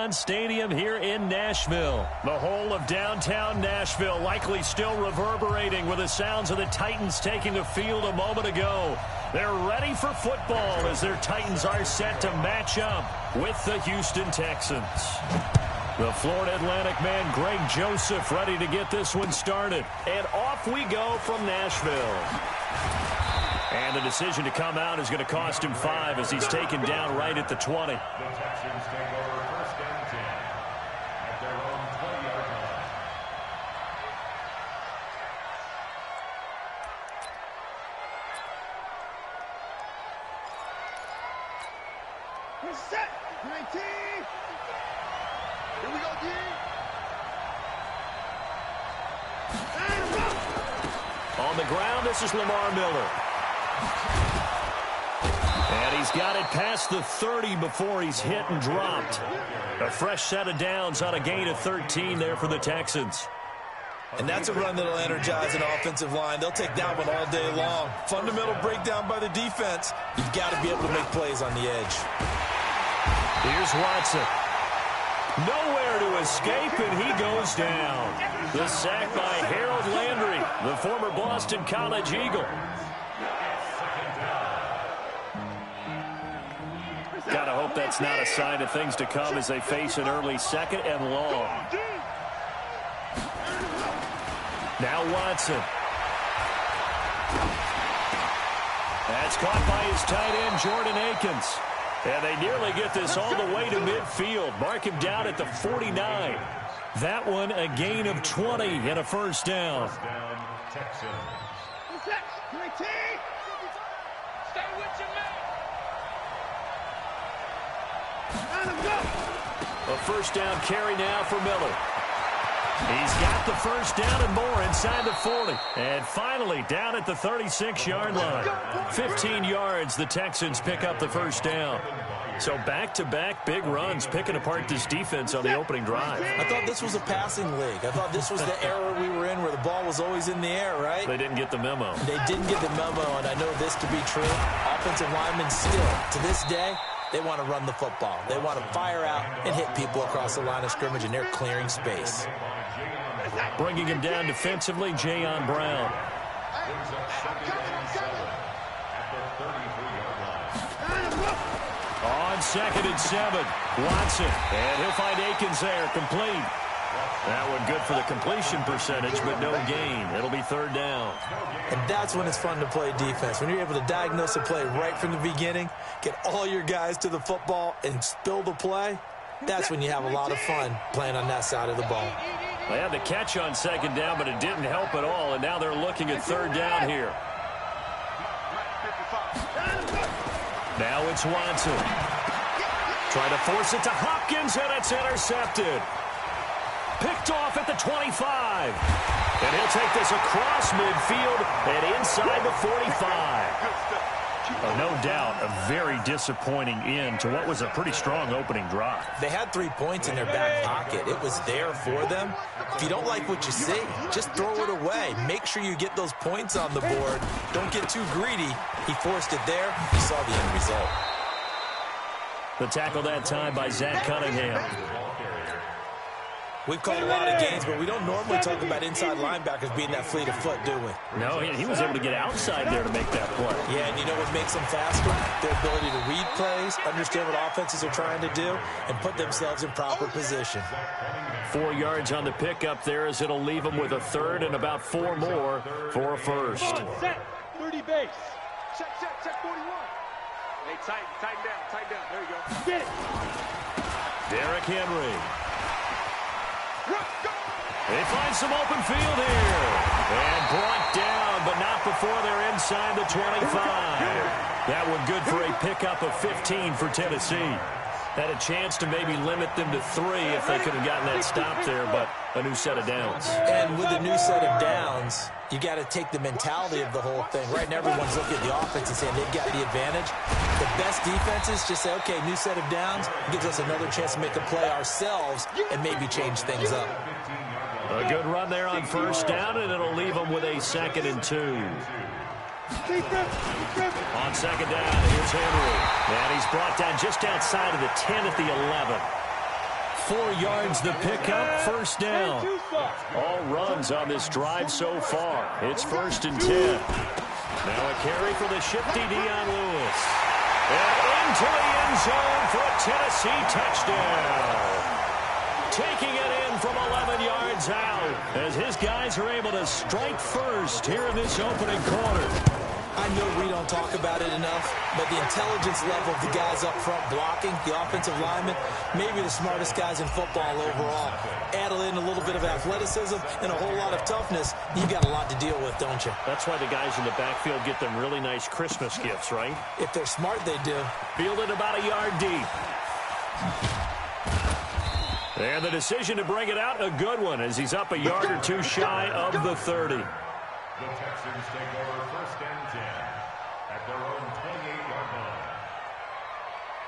Nissan Stadium here in Nashville. The whole of downtown Nashville likely still reverberating with the sounds of the Titans taking the field a moment ago. They're ready for football as their Titans are set to match up with the Houston Texans. The Florida Atlantic man, Greg Joseph, ready to get this one started. And off we go from Nashville. And the decision to come out is going to cost him 5 as he's taken down right at the 20. The Texans take over first and 10 at their own 20-yard line. We're set. 19. Here we go, D. On the ground, this is Lamar Miller. And he's got it past the 30 before he's hit and dropped. A fresh set of downs on a gain of 13 there for the Texans. And that's a run that'll energize an offensive line. They'll take that one all day long. Fundamental breakdown by the defense. You've got to be able to make plays on the edge. Here's Watson. Nowhere to escape, and he goes down. The sack by Harold Landry, the former Boston College Eagle. Gotta hope that's not a sign of things to come as they face an early second and long. Now Watson. That's caught by his tight end, Jordan Akins. And they nearly get this all the way to midfield. Mark him down at the 49. That one a gain of 20 and a first down. Texans. Stay with your man. A first down carry now for Miller. He's got the first down and more inside the 40. And finally down at the 36-yard line. 15 yards, the Texans pick up the first down. So back-to-back big runs picking apart this defense on the opening drive. I thought this was a passing league. I thought this was the era we were in where the ball was always in the air, right? They didn't get the memo. They didn't get the memo, and I know this to be true. Offensive linemen still, to this day, they want to run the football. They want to fire out and hit people across the line of scrimmage, and they're clearing space. Bringing him down defensively, Jayon Brown. On 2nd and 7, Watson. And he'll find Akins there, complete. That one good for the completion percentage, but no gain. It'll be 3rd down. And that's when it's fun to play defense. When you're able to diagnose a play right from the beginning, get all your guys to the football, and spill the play, that's when you have a lot of fun playing on that side of the ball. They had the catch on 2nd down, but it didn't help at all, and now they're looking at 3rd down here. Now it's Watson. Trying to force it to Hopkins, and it's intercepted. Picked off at the 25. And he'll take this across midfield and inside the 45. No doubt a very disappointing end to what was a pretty strong opening drive. They had 3 points in their back pocket. It was there for them. If you don't like what you see, just throw it away. Make sure you get those points on the board. Don't get too greedy. He forced it there. You saw the end result. The tackle that time by Zach Cunningham. We've called a lot of games, but we don't normally talk about inside linebackers being that fleet of foot, do we? No, he was able to get outside there to make that play. Yeah, and you know what makes them faster? Their ability to read plays, understand what offenses are trying to do, and put themselves in proper position. 4 yards on the pickup there as it'll leave them with a 3rd and about 4 more for a first. Set. 30 base. Check 41. Hey, tighten down. There you go. Get it. Derrick Henry. They find some open field here. And brought down, but not before they're inside the 25. That one good for a pickup of 15 for Tennessee. Had a chance to maybe limit them to 3 if they could have gotten that stop there, but a new set of downs. And with a new set of downs, you got to take the mentality of the whole thing. Right now, everyone's looking at the offense and saying they've got the advantage. The best defenses just say, okay, new set of downs, gives us another chance to make a play ourselves and maybe change things up. A good run there on 1st down, and it'll leave them with a 2nd and 2. On 2nd down, here's Henry. And he's brought down just outside of the 10 at the 11. 4 yards the pickup, first down. All runs on this drive so far. It's 1st and 10. Now a carry for the shifty Dion Lewis. And into the end zone for a Tennessee touchdown. Taking it in from 11 yards out as his guys are able to strike first here in this opening quarter. I know we don't talk about it enough, but the intelligence level of the guys up front blocking, the offensive linemen, maybe the smartest guys in football overall. Add in a little bit of athleticism and a whole lot of toughness, you got a lot to deal with, don't you? That's why the guys in the backfield get them really nice Christmas gifts, right? If they're smart, they do. Fielded about a yard deep. And the decision to bring it out, a good one, as he's up a yard or two shy of the 30. The Texans take over 1st and 10 at their own 28-yard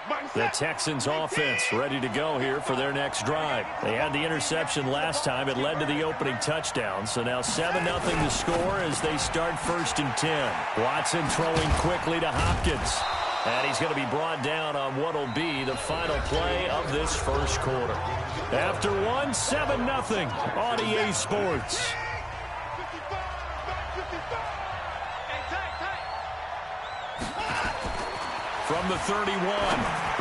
line. The Texans offense ready to go here for their next drive. They had the interception last time. It led to the opening touchdown. So now 7-0 to score as they start 1st and 10. Watson throwing quickly to Hopkins. And he's going to be brought down on what will be the final play of this first quarter. After 7-0 on EA Sports. From the 31,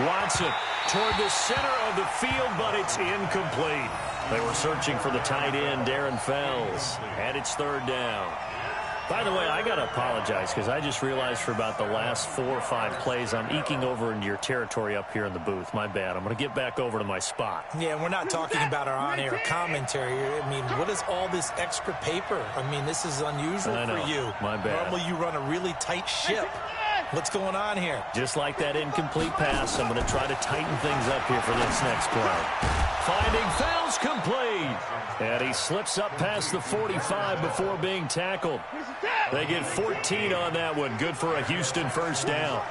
Watson toward the center of the field, but it's incomplete. They were searching for the tight end, Darren Fells, and it's 3rd down. By the way, I got to apologize because I just realized for about the last 4 or 5 plays, I'm eking over into your territory up here in the booth. My bad. I'm going to get back over to my spot. Yeah, we're not talking about our on-air commentary. I mean, what is all this extra paper? I mean, this is unusual for you. My bad. Normally you run a really tight ship. What's going on here? Just like that incomplete pass, I'm going to try to tighten things up here for this next play. Finding Fells complete. And he slips up past the 45 before being tackled. They get 14 on that one. Good for a Houston 1st down.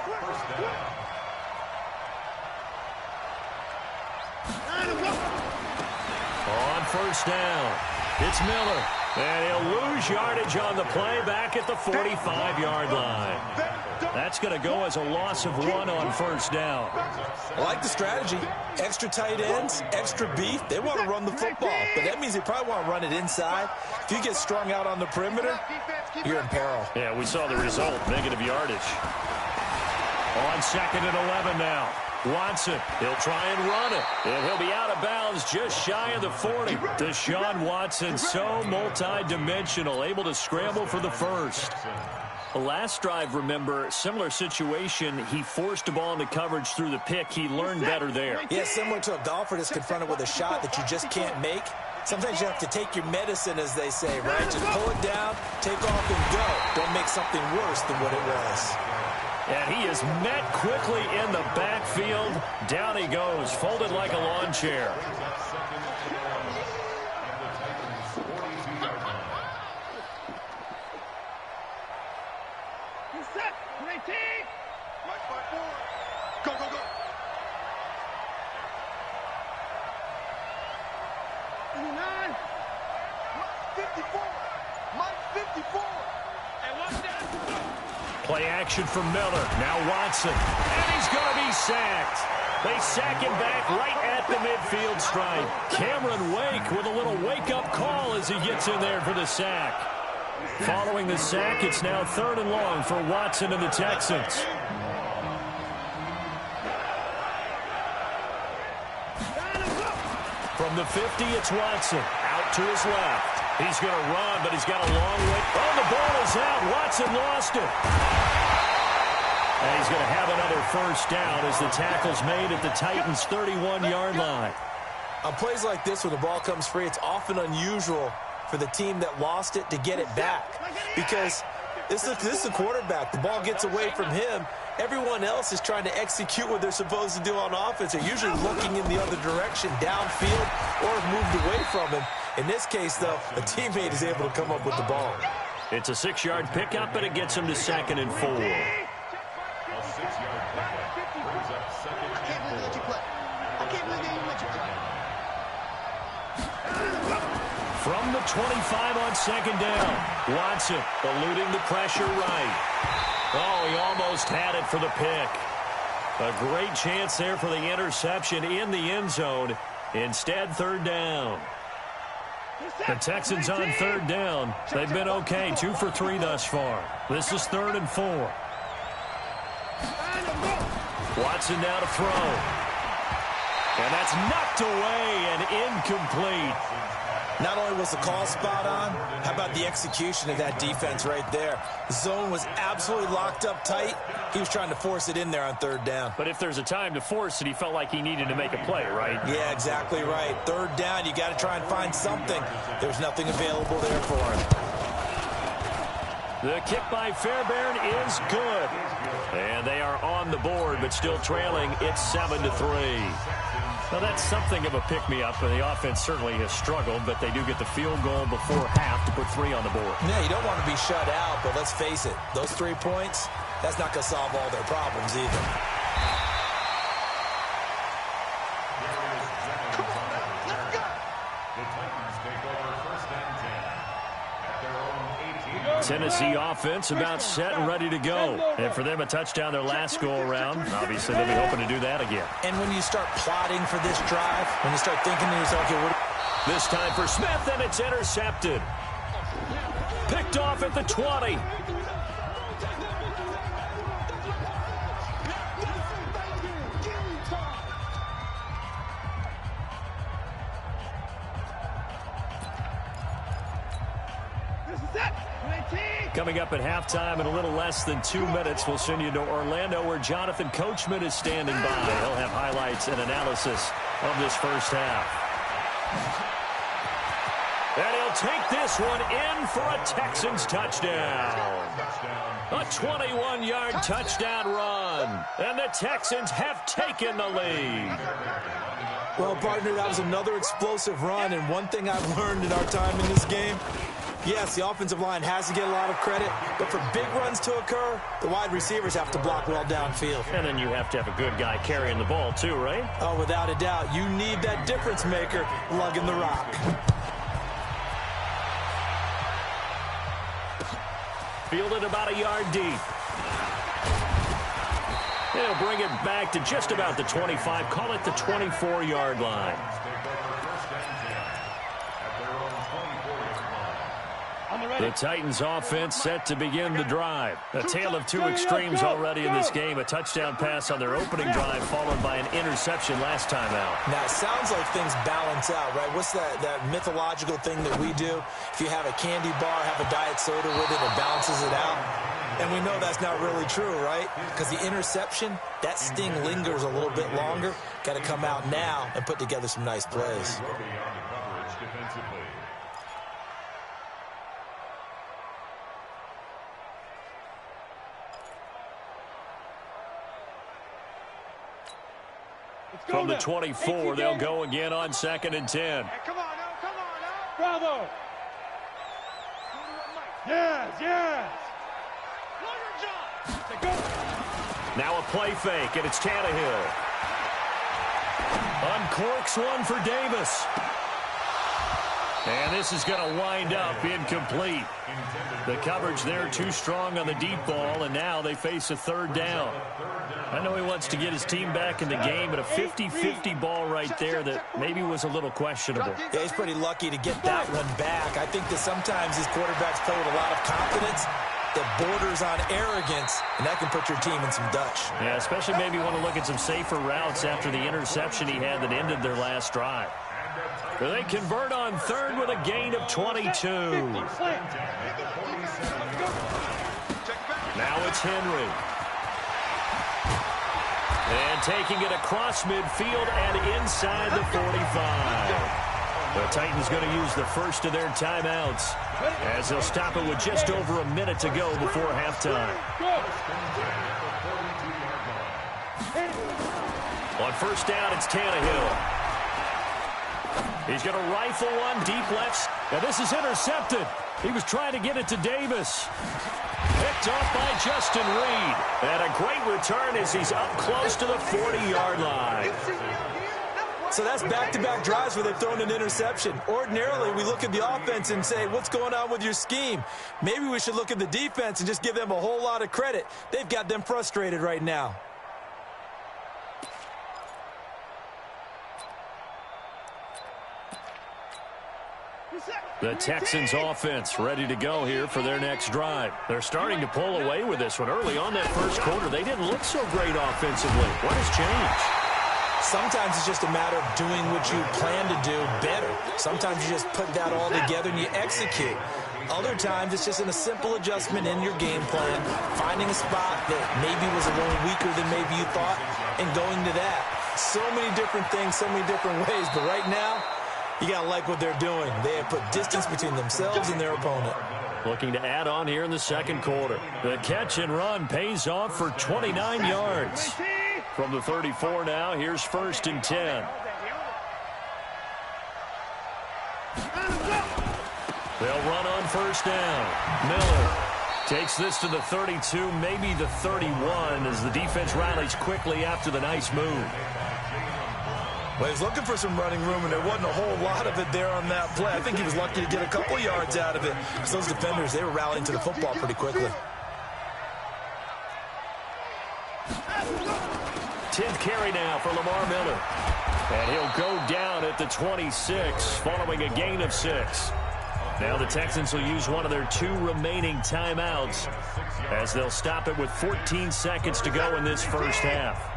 On 1st down, it's Miller. And he'll lose yardage on the play back at the 45-yard line. That's going to go as a loss of 1 on 1st down. I like the strategy. Extra tight ends, extra beef. They want to run the football, but that means they probably want to run it inside. If you get strung out on the perimeter, you're in peril. Yeah, we saw the result, negative yardage. On 2nd and 11 now. Watson, he'll try and run it, and he'll be out of bounds just shy of the 40. Deshaun Watson, so multi-dimensional, able to scramble for the first. The last drive, remember, similar situation. He forced the ball into coverage through the pick. He learned better there. Yeah, similar to a golfer that's confronted with a shot that you just can't make. Sometimes you have to take your medicine, as they say, right? Just pull it down, take off, and go. Don't make something worse than what it was. And he is met quickly in the backfield. Down he goes, folded like a lawn chair. Go, go, go. 59. 54. Mike 54. And watch that. Play action from Miller. Now Watson. And he's going to be sacked. They sack him back right at the midfield stripe. Cameron Wake with a little wake-up call as he gets in there for the sack. Following the sack, it's now 3rd and long for Watson and the Texans. From the 50, it's Watson. Out to his left. He's going to run, but he's got a long way. Oh, the ball is out. Watson lost it. And he's going to have another first down as the tackle's made at the Titans' 31-yard line. On plays like this where the ball comes free, it's often unusual for the team that lost it to get it back. Because this is a quarterback. The ball gets away from him. Everyone else is trying to execute what they're supposed to do on offense. They're usually looking in the other direction, downfield, or have moved away from him. In this case, though, a teammate is able to come up with the ball. It's a 6-yard pickup, and it gets him to 2nd and 4. A 6-yard pickup brings up 2nd and 4. I can't believe they even let you play. From the 25 on 2nd down, Watson eluding the pressure right. Oh, he almost had it for the pick. A great chance there for the interception in the end zone. Instead, third down. The Texans on third down. They've been okay, 2 for 3 thus far. This is 3rd and 4. Watson now to throw. And that's knocked away and incomplete. Not only was the call spot on, how about the execution of that defense right there? The zone was absolutely locked up tight. He was trying to force it in there on third down. But if there's a time to force it, he felt like he needed to make a play, right? Yeah, exactly right. Third down, you got to try and find something. There's nothing available there for him. The kick by Fairbairn is good. And they are on the board, but still trailing. It's 7-3. Now, that's something of a pick-me-up, and the offense certainly has struggled, but they do get the field goal before half to put 3 on the board. Yeah, you don't want to be shut out, but let's face it, those 3 points, that's not going to solve all their problems either. Tennessee offense about set and ready to go. And for them, a touchdown their last go-around. Obviously, they'll be hoping to do that again. And when you start plotting for this drive, when you start thinking to yourself, okay, what... This time for Smith, and it's intercepted. Picked off at the 20. Coming up at halftime in a little less than 2 minutes, we'll send you to Orlando where Jonathan Coachman is standing by. He'll have highlights and analysis of this first half. And he'll take this one in for a Texans touchdown. A 21-yard touchdown run. And the Texans have taken the lead. Well, partner, that was another explosive run. And one thing I've learned in our time in this game, yes, the offensive line has to get a lot of credit, but for big runs to occur, the wide receivers have to block well downfield. And then you have to have a good guy carrying the ball too, right? Oh, without a doubt. You need that difference maker lugging the rock. Fielded about a yard deep. He'll bring it back to just about the 25. Call it the 24-yard line. The Titans offense set to begin the drive. A tale of 2 extremes already in this game. A touchdown pass on their opening drive followed by an interception last time out. Now, it sounds like things balance out, right? What's that mythological thing that we do? If you have a candy bar, have a diet soda with it, it balances it out. And we know that's not really true, right? Because the interception, that sting lingers a little bit longer. Got to come out now and put together some nice plays. From the 24, they'll go again on 2nd and 10. Hey, come on now, come on now. Bravo. Yes, yes. Now a play fake, and it's Tannehill. Uncorks one for Davis. And this is going to wind up incomplete. The coverage there too strong on the deep ball, and now they face a 3rd down. I know he wants to get his team back in the game, but a 50-50 ball right there that maybe was a little questionable. Yeah, he's pretty lucky to get that one back. I think that sometimes these quarterbacks play with a lot of confidence that borders on arrogance, and that can put your team in some Dutch. Yeah, especially maybe want to look at some safer routes after the interception he had that ended their last drive. But they convert on 3rd with a gain of 22. Now it's Henry. And taking it across midfield and inside the 45. The Titans going to use the first of their timeouts as they'll stop it with just over a minute to go before halftime. On 1st down, it's Tannehill. He's going to rifle one deep left. Now this is intercepted. He was trying to get it to Davis. Picked off by Justin Reed. And a great return as he's up close to the 40-yard line. So that's back-to-back drives where they've thrown an interception. Ordinarily, we look at the offense and say, what's going on with your scheme? Maybe we should look at the defense and just give them a whole lot of credit. They've got them frustrated right now. The Texans offense ready to go here for their next drive. They're starting to pull away with this one. Early on that first quarter, they didn't look so great offensively. What has changed? Sometimes it's just a matter of doing what you plan to do better. Sometimes you just put that all together and you execute. Other times it's just in a simple adjustment in your game plan, finding a spot that maybe was a little weaker than maybe you thought, and going to that. So many different things, so many different ways, but right now, you got to like what they're doing. They have put distance between themselves and their opponent. Looking to add on here in the second quarter. The catch and run pays off for 29 yards. From the 34 now, here's 1st and 10. They'll run on 1st down. Miller takes this to the 32, maybe the 31, as the defense rallies quickly after the nice move. Well, he's looking for some running room, and there wasn't a whole lot of it there on that play. I think he was lucky to get a couple yards out of it. Because those defenders, they were rallying to the football pretty quickly. 10th carry now for Lamar Miller. And he'll go down at the 26, following a gain of 6. Now the Texans will use one of their 2 remaining timeouts, as they'll stop it with 14 seconds to go in this first half.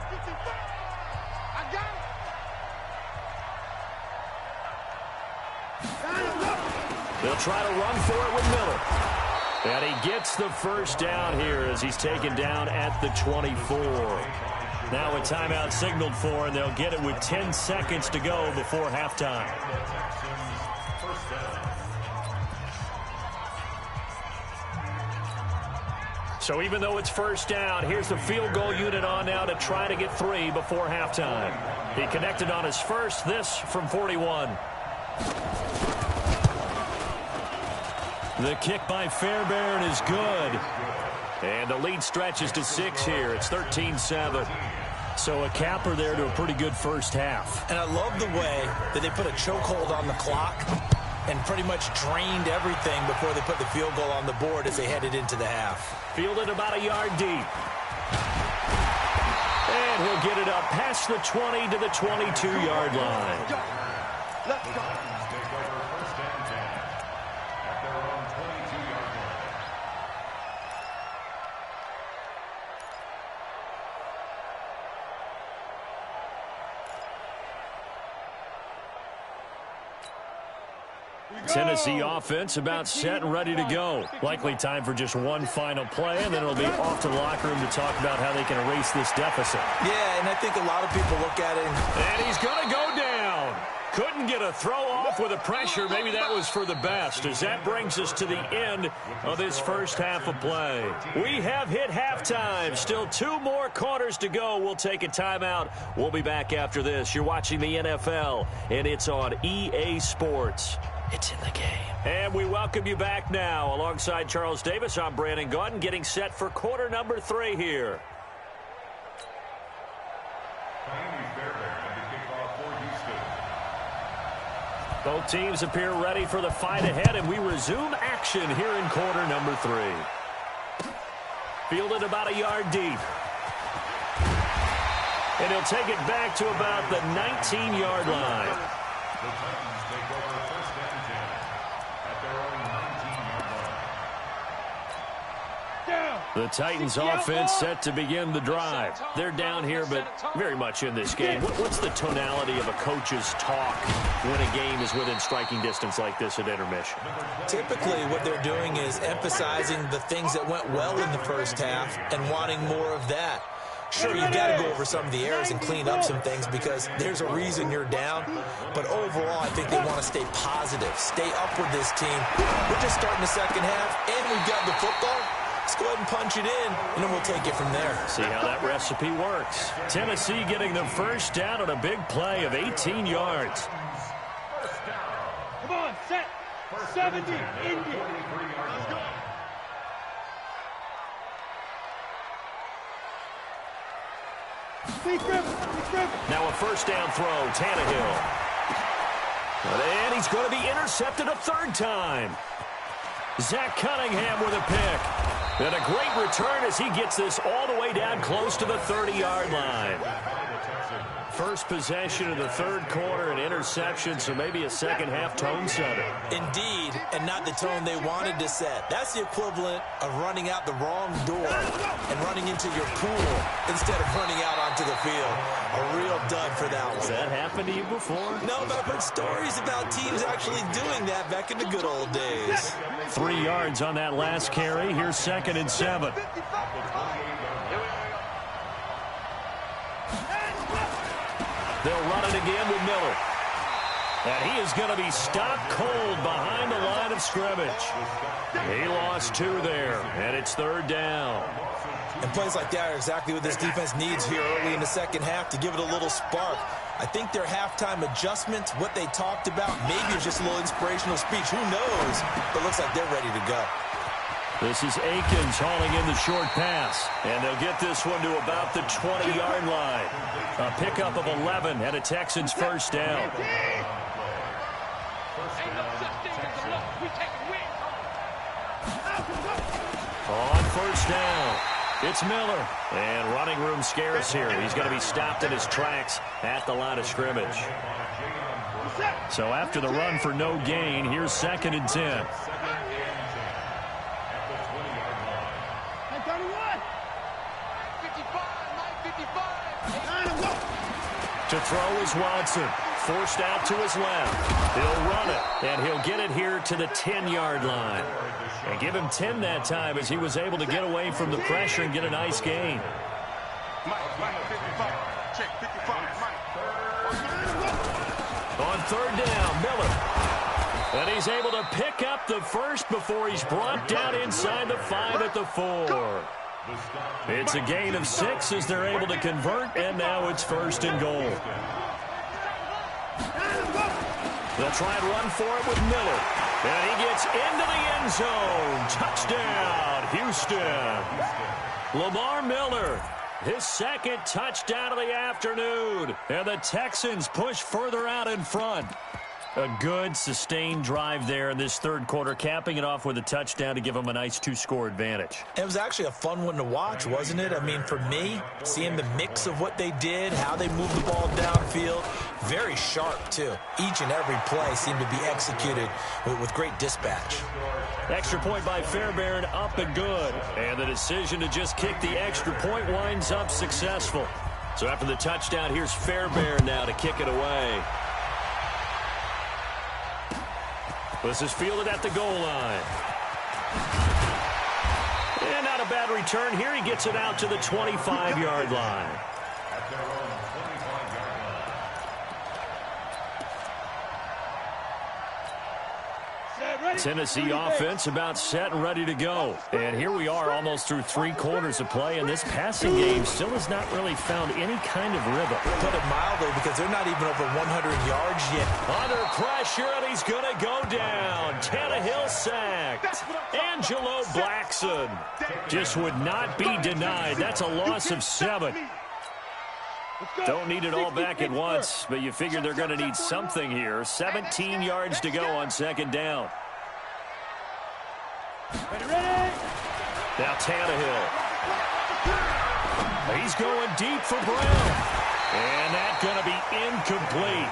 They'll try to run for it with Miller. And he gets the first down here as he's taken down at the 24. Now a timeout signaled for, and they'll get it with 10 seconds to go before halftime. So even though it's 1st down, here's the field goal unit on now to try to get 3 before halftime. He connected on his first, this from 41. The kick by Fairbairn is good. And the lead stretches to 6 here. It's 13-7. So a capper there to a pretty good first half. And I love the way that they put a chokehold on the clock and pretty much drained everything before they put the field goal on the board as they headed into the half. Fielded about a yard deep. And he'll get it up past the 20 to the 22-yard line. Let's go. Take over 1st and 10 at their own 22-yard line. Tennessee offense about set and ready to go. Likely time for just one final play, and then it'll be off to the locker room to talk about how they can erase this deficit. Yeah, and I think a lot of people look at it. And he's going to go down. Couldn't get a throw off with the pressure. Maybe that was for the best, as that brings us to the end of this first half of play. We have hit halftime. Still 2 more quarters to go. We'll take a timeout. We'll be back after this. You're watching the NFL, and it's on EA Sports. It's in the game. And we welcome you back now. Alongside Charles Davis, I'm Brandon Gaudin, getting set for quarter number 3 here. Both teams appear ready for the fight ahead, and we resume action here in quarter number 3. Fielded about a yard deep. And he'll take it back to about the 19-yard line. The Titans take over 1st and 10 at their own 19-yard line. The Titans offense set to begin the drive. They're down here, but very much in this game. What's the tonality of a coach's talk when a game is within striking distance like this at intermission? Typically, what they're doing is emphasizing the things that went well in the first half and wanting more of that. Sure, you've got to go over some of the errors and clean up some things because there's a reason you're down. But overall, I think they want to stay positive, stay up with this team. We're just starting the second half, and we've got the football. Let's go ahead and punch it in, and then we'll take it from there. See how that recipe works. Tennessee getting the first down on a big play of 18 yards. Come on, set. 70, Indy. Now a first down throw, Tannehill. And he's going to be intercepted a 3rd time. Zach Cunningham with a pick. And a great return as he gets this all the way down close to the 30-yard line. first possession of the third quarter, an interception, so maybe a second-half tone setter. Indeed, and not the tone they wanted to set. That's the equivalent of running out the wrong door and running into your pool instead of running out onto the field. A real dud for that one. Has that happened to you before? No, but I've heard stories about teams actually doing that back in the good old days. 3 yards on that last carry. Here's 2nd and 7. They'll run it again with Miller. And he is going to be stopped cold behind the line of scrimmage. He lost 2 there, and it's 3rd down. And plays like that are exactly what this defense needs here early in the second half to give it a little spark. I think their halftime adjustments, what they talked about, maybe it's just a little inspirational speech. Who knows? But it looks like they're ready to go. This is Akins hauling in the short pass. And they'll get this one to about the 20-yard line. A pickup of 11 and a Texans first down. On first down, it's Miller. And running room scarce here. He's going to be stopped in his tracks at the line of scrimmage. So after the run for no gain, here's 2nd and 10. To throw is Watson. Forced out to his left. He'll run it, and he'll get it here to the 10-yard line. And give him 10 that time as he was able to get away from the pressure and get a nice gain. On 3rd down, Miller. And he's able to pick up the first before he's brought down inside the 5 at the 4. It's a gain of 6 as they're able to convert, and now it's 1st and goal. They'll try and run for it with Miller. And he gets into the end zone. Touchdown, Houston. Lamar Miller, his 2nd touchdown of the afternoon. And the Texans push further out in front. A good, sustained drive there in this third quarter, capping it off with a touchdown to give them a nice 2-score advantage. It was actually a fun one to watch, wasn't it? I mean, for me, seeing the mix of what they did, how they moved the ball downfield, very sharp, too. Each and every play seemed to be executed with great dispatch. Extra point by Fairbairn, up and good. And the decision to just kick the extra point winds up successful. So after the touchdown, here's Fairbairn now to kick it away. This is fielded at the goal line. And not a bad return here. He gets it out to the 25-yard line. Tennessee offense about set and ready to go. And here we are almost through 3 quarters of play, and this passing game still has not really found any kind of rhythm. Put it mildly, because they're not even over 100 yards yet. Under pressure, and he's going to go down. Tannehill sacked. Angelo Blackson just would not be denied. That's a loss of 7. Don't need it all back at once, but you figure they're going to need something here. 17 yards to go on 2nd down. Now Tannehill. He's going deep for Brown. And that's going to be incomplete.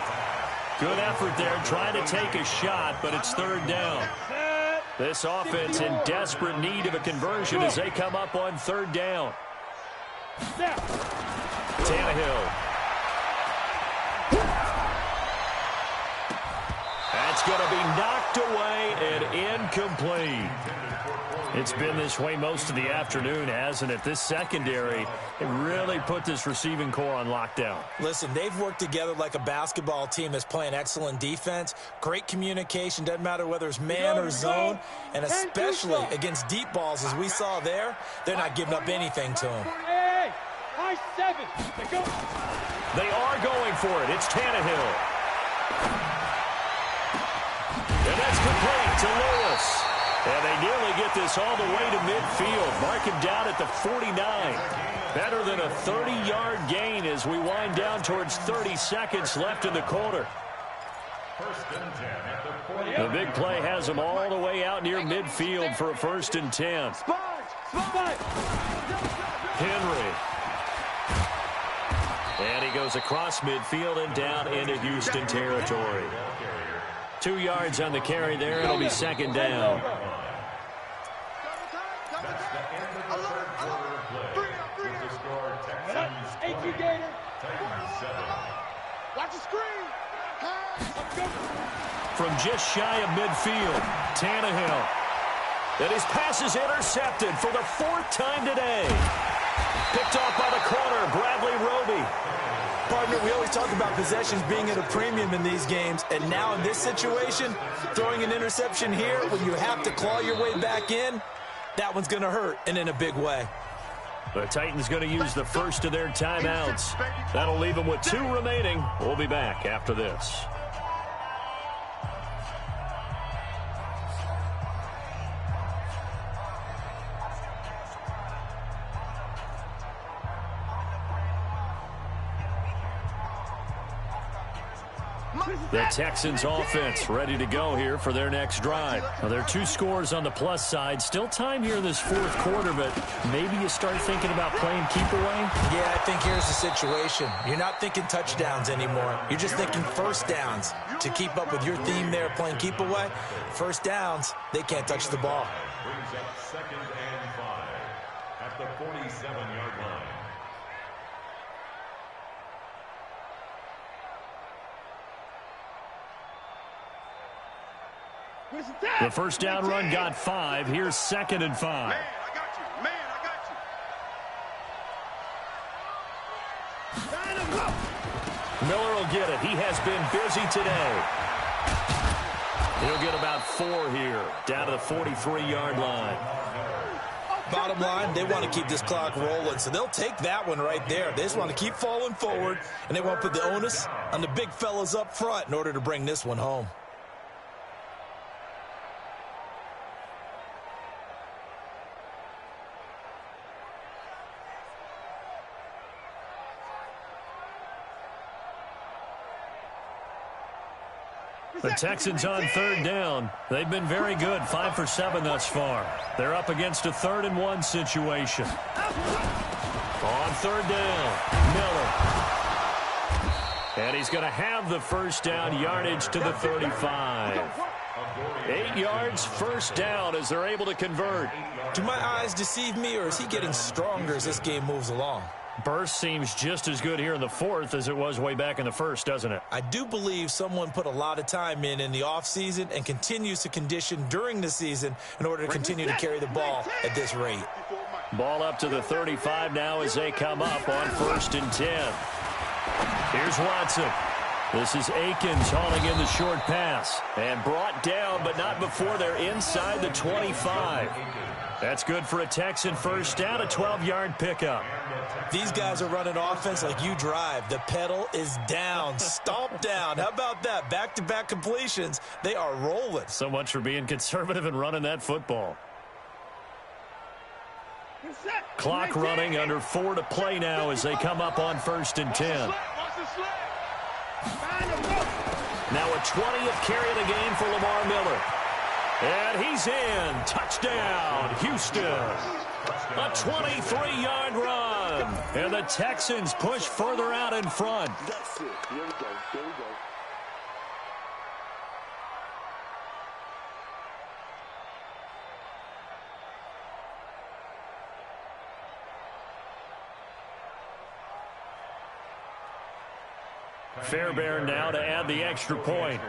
Good effort there trying to take a shot, but it's 3rd down. This offense in desperate need of a conversion as they come up on 3rd down. Tannehill. That's going to be knocked away and incomplete. It's been this way most of the afternoon, hasn't it? This secondary, it really put this receiving core on lockdown. Listen, they've worked together like a basketball team that's playing excellent defense. Great communication, doesn't matter whether it's man or zone. And especially against deep balls, as we saw there, they're not giving up anything to them. They are going for it. It's Tannehill. And that's complete to Lewis. And they nearly get this all the way to midfield. Mark him down at the 49. Better than a 30-yard gain as we wind down towards 30 seconds left in the quarter. The big play has them all the way out near midfield for a 1st and 10. Henry. And he goes across midfield and down into Houston territory. 2 yards on the carry there. It'll be second down. That's the end of the third quarter of play. With the score, Texans 20, Titans 7. Watch the screen. From just shy of midfield, Tannehill. And his pass is intercepted for the 4th time today. Picked off by the corner, Bradley Roby. Partner, we always talk about possessions being at a premium in these games, and now in this situation, throwing an interception here when you have to claw your way back in, that one's going to hurt, and in a big way. The Titans going to use the first of their timeouts. That'll leave them with 2 remaining. We'll be back after this. The Texans offense ready to go here for their next drive. Now, there are 2 scores on the plus side. Still time here in this 4th quarter, but maybe you start thinking about playing keep away? Yeah, I think here's the situation. You're not thinking touchdowns anymore. You're just thinking first downs. To keep up with your theme there, playing keep away, first downs, they can't touch the ball. Brings up 2nd and 5 at the 47-yard line. The first down run got 5. Here's 2nd and 5. Man, I got you. Man, I got you. Miller will get it. He has been busy today. He'll get about 4 here, down to the 43-yard line. Bottom line, they want to keep this clock rolling, so they'll take that one right there. They just want to keep falling forward, and they want to put the onus on the big fellas up front in order to bring this one home. The Texans on 3rd down. They've been very good, 5 for 7 thus far. They're up against a 3rd and 1 situation. On 3rd down, Miller. And he's going to have the first down, yardage to the 35. 8 yards, first down as they're able to convert. Do my eyes deceive me, or is he getting stronger as this game moves along? Burst seems just as good here in the 4th as it was way back in the 1st, doesn't it? I do believe someone put a lot of time in the offseason and continues to condition during the season in order to continue to carry the ball at this rate. Ball up to the 35 now as they come up on 1st and 10. Here's Watson. This is Akins hauling in the short pass. And brought down, but not before they're inside the 25. That's good for a Texan first down, a 12-yard pickup. These guys are running offense like you drive. The pedal is down, stomp down. How about that? Back-to-back completions. They are rolling. So much for being conservative and running that football. Clock running, under 4 to play now as they come up on 1st and 10. Now a 20th carry of the game for Lamar Miller. And he's in. Touchdown, Houston. A 23-yard run. And the Texans push further out in front. That's it. Here we go. Here we go. Fairbairn now to add the extra point.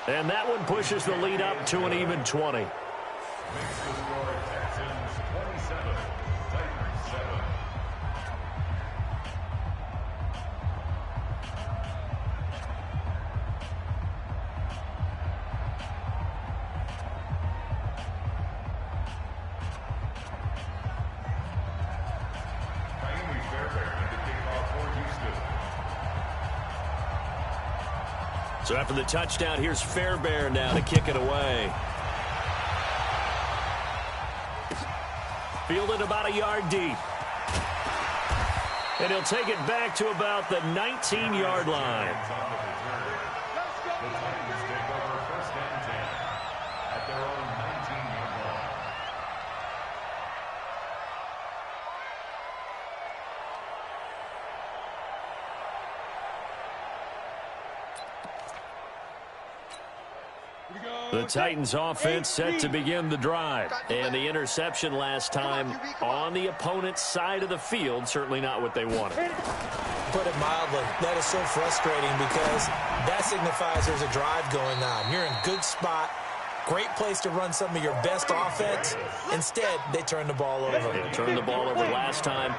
And that one pushes the lead up to an even 20. Makes the score Texans 27, Titans 7. So after the touchdown, here's Fairbairn now to kick it away. Fielded about a yard deep. And he'll take it back to about the 19-yard line. The Titans take over 1st and 10 at their own 19-yard line. The Titans offense set to begin the drive. And the interception last time on the opponent's side of the field, certainly not what they wanted. Put it mildly, that is so frustrating because that signifies there's a drive going on. You're in a good spot, great place to run some of your best offense. Instead, they turn the ball over. Yeah, turned the ball over last time.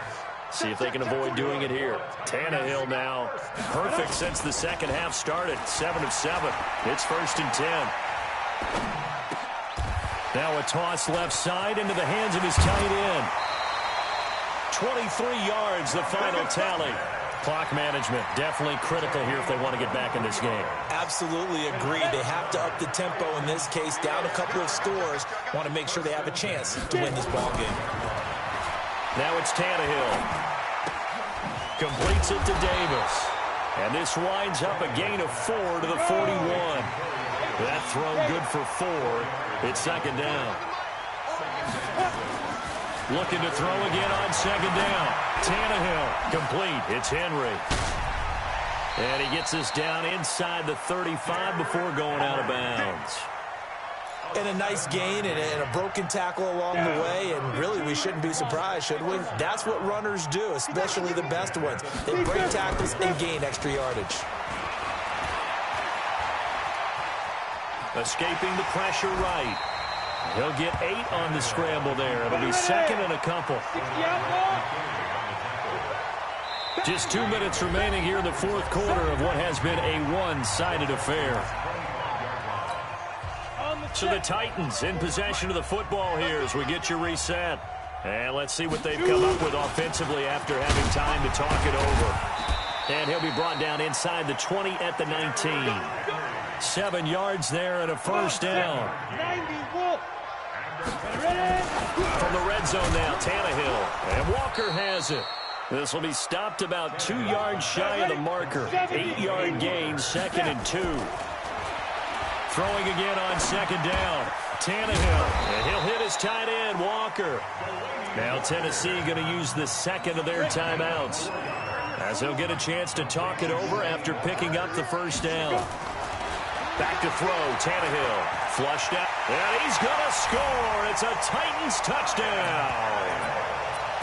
See if they can avoid doing it here. Tannehill now. Perfect since the second half started. 7 of 7. It's 1st and 10. Now a toss left side into the hands of his tight end. 23 yards, the final tally. Clock management definitely critical here if they want to get back in this game. Absolutely agree. They have to up the tempo in this case, down a couple of scores. Want to make sure they have a chance to win this ball game. Now it's Tannehill. Completes it to Davis. And this winds up a gain of 4 to the 41. That throw good for 4. It's 2nd down. Looking to throw again on 2nd down. Tannehill complete. It's Henry. And he gets us down inside the 35 before going out of bounds. And a nice gain and a broken tackle along the way, and really we shouldn't be surprised, should we? That's what runners do, especially the best ones. They break tackles and gain extra yardage. Escaping the pressure right. He'll get 8 on the scramble there. It'll be 2nd and a couple. Just 2 minutes remaining here in the 4th quarter of what has been a one-sided affair. So the Titans in possession of the football here as we get you reset. And let's see what they've come up with offensively after having time to talk it over. And he'll be brought down inside the 20 at the 19. 7 yards there and a 1st down. From the red zone now, Tannehill. And Walker has it. This will be stopped about 2 yards shy of the marker. 8-yard gain, 2nd and 2. Throwing again on 2nd down. Tannehill. And he'll hit his tight end, Walker. Now Tennessee going to use the 2nd of their timeouts, as they'll get a chance to talk it over after picking up the 1st down. Back to throw, Tannehill. Flushed out. And he's going to score. It's a Titans touchdown.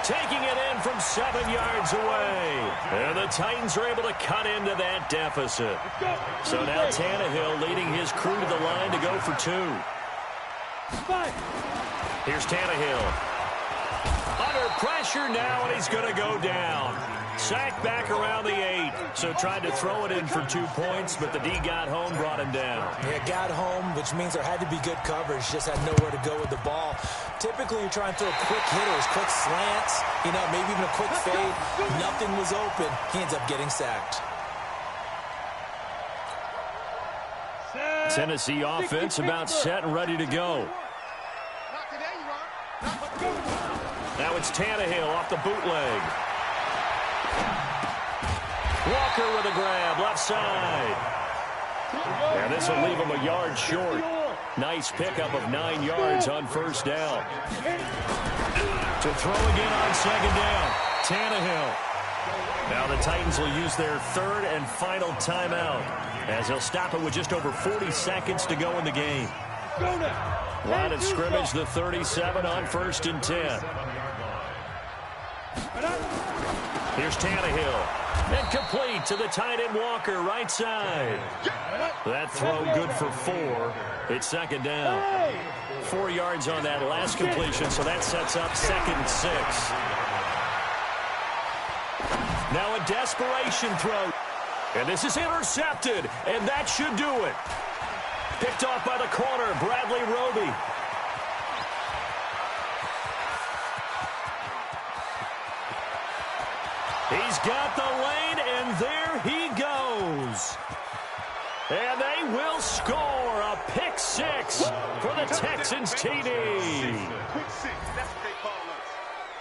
Taking it in from 7 yards away. And the Titans are able to cut into that deficit. So now Tannehill leading his crew to the line to go for 2. Here's Tannehill. Under pressure now, and he's going to go down. Sacked back around the 8. So tried to throw it in for 2 points, but the D got home, brought him down. Yeah, got home, which means there had to be good coverage. Just had nowhere to go with the ball. Typically, you're trying to throw quick hitters, quick slants, maybe even a quick fade. Nothing was open. He ends up getting sacked. Tennessee offense about set and ready to go. Now it's Tannehill off the bootleg. Walker with a grab, left side. And this will leave him a yard short. Nice pickup of 9 yards on 1st down. To throw again on 2nd down. Tannehill. Now the Titans will use their 3rd and final timeout, as they'll stop it with just over 40 seconds to go in the game. Line of scrimmage, the 37 on 1st and 10. Here's Tannehill. And complete to the tight end Walker, right side. That throw good for 4. It's 2nd down. 4 yards on that last completion, so that sets up 2nd and 6. Now a desperation throw. And this is intercepted, and that should do it. Picked off by the corner, Bradley Roby. He's got the lane, and there he goes. And they will score a pick 6 for the Texans TD.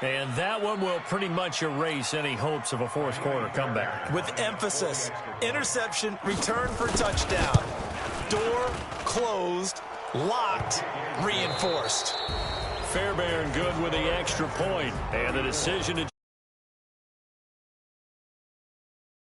And that one will pretty much erase any hopes of a 4th quarter comeback. With emphasis, interception, return for touchdown. Door closed, locked, reinforced. Fairbairn good with the extra point, and the decision to